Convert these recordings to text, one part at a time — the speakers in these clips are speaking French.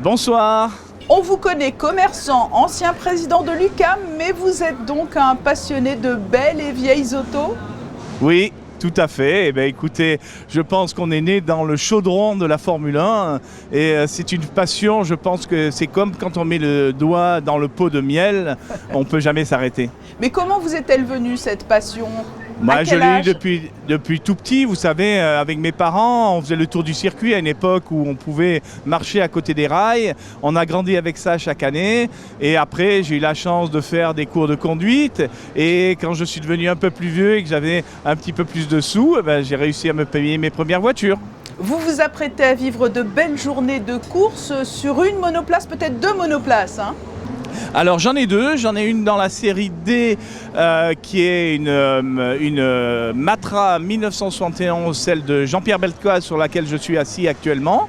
Bonsoir. On vous connaît commerçant, ancien président de l'UQAM, mais vous êtes donc un passionné de belles et vieilles autos? Oui, tout à fait. Eh bien, écoutez, je pense qu'on est né dans le chaudron de la Formule 1 et c'est une passion. Je pense que c'est comme quand on met le doigt dans le pot de miel, on ne peut jamais s'arrêter. Mais comment vous est-elle venue cette passion? Moi, À je quel l'ai âge? eu depuis tout petit. Vous savez, avec mes parents, on faisait le tour du circuit à une époque où on pouvait marcher à côté des rails. On a grandi avec ça chaque année. Et après, j'ai eu la chance de faire des cours de conduite. Et quand je suis devenu un peu plus vieux et que j'avais un petit peu plus de sous, j'ai réussi à me payer mes premières voitures. Vous vous apprêtez à vivre de belles journées de course sur une monoplace, peut-être deux monoplaces, hein? Alors j'en ai deux, j'en ai une dans la série D qui est une Matra 1971, celle de Jean-Pierre Bellecoise sur laquelle je suis assis actuellement.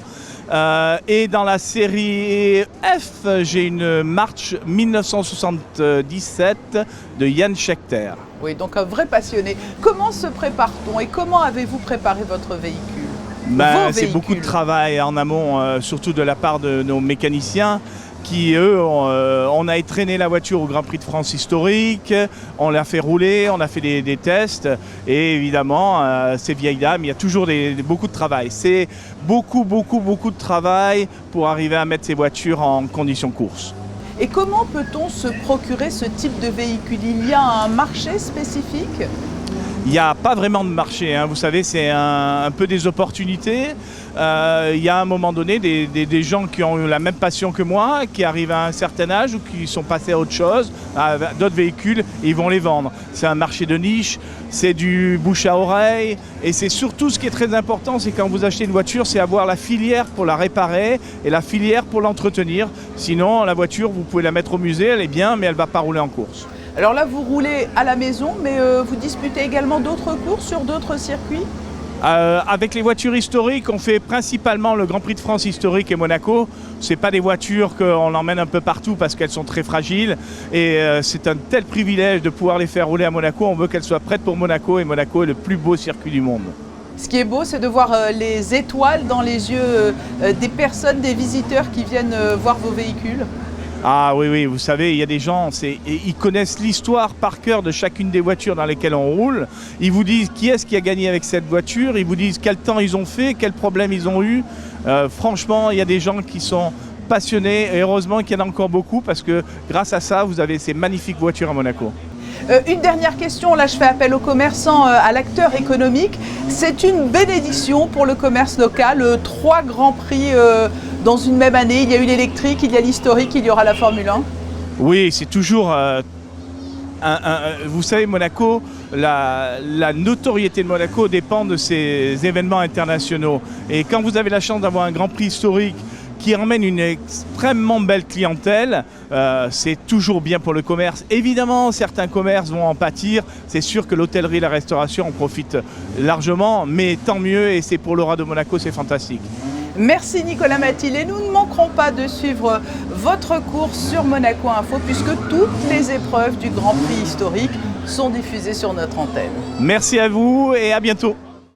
Et dans la série F, j'ai une March 1977 de Yann Schechter. Oui, donc un vrai passionné. Comment se prépare-t-on et comment avez-vous préparé votre véhicule? C'est beaucoup de travail en amont, surtout de la part de nos mécaniciens, qui, eux, on a traîné la voiture au Grand Prix de France historique, on l'a fait rouler, on a fait des tests, et évidemment, ces vieilles dames, il y a toujours beaucoup de travail. C'est beaucoup de travail pour arriver à mettre ces voitures en conditions course. Et comment peut-on se procurer ce type de véhicule? Il y a un marché spécifique? Il n'y a pas vraiment de marché, hein. Vous savez, c'est un peu des opportunités. Il y a à un moment donné des gens qui ont eu la même passion que moi, qui arrivent à un certain âge ou qui sont passés à autre chose, à d'autres véhicules, et ils vont les vendre. C'est un marché de niche, c'est du bouche à oreille, et c'est surtout ce qui est très important, c'est quand vous achetez une voiture, c'est avoir la filière pour la réparer et la filière pour l'entretenir. Sinon, la voiture, vous pouvez la mettre au musée, elle est bien, mais elle ne va pas rouler en course. Alors là, vous roulez à la maison, mais vous disputez également d'autres courses sur d'autres circuits? Avec les voitures historiques, on fait principalement le Grand Prix de France historique et Monaco. Ce n'est pas des voitures qu'on emmène un peu partout parce qu'elles sont très fragiles. Et c'est un tel privilège de pouvoir les faire rouler à Monaco. On veut qu'elles soient prêtes pour Monaco et Monaco est le plus beau circuit du monde. Ce qui est beau, c'est de voir les étoiles dans les yeux des personnes, des visiteurs qui viennent voir vos véhicules. Ah oui, vous savez, il y a des gens, ils connaissent l'histoire par cœur de chacune des voitures dans lesquelles on roule. Ils vous disent qui est-ce qui a gagné avec cette voiture, ils vous disent quel temps ils ont fait, quels problèmes ils ont eu. Franchement, il y a des gens qui sont passionnés et heureusement qu'il y en a encore beaucoup parce que grâce à ça, vous avez ces magnifiques voitures à Monaco. Une dernière question, là je fais appel aux commerçants, à l'acteur économique. C'est une bénédiction pour le commerce local, 3 grands prix dans une même année. Il y a eu l'électrique, il y a l'historique, il y aura la Formule 1. Oui, c'est toujours... vous savez, Monaco, la notoriété de Monaco dépend de ces événements internationaux. Et quand vous avez la chance d'avoir un grand prix historique qui emmène une extrêmement belle clientèle, c'est toujours bien pour le commerce. Évidemment, certains commerces vont en pâtir. C'est sûr que l'hôtellerie et la restauration en profitent largement, mais tant mieux, et c'est pour l'Aura de Monaco, c'est fantastique. Merci Nicolas Mathil, et nous ne manquerons pas de suivre votre course sur Monaco Info puisque toutes les épreuves du Grand Prix historique sont diffusées sur notre antenne. Merci à vous et à bientôt.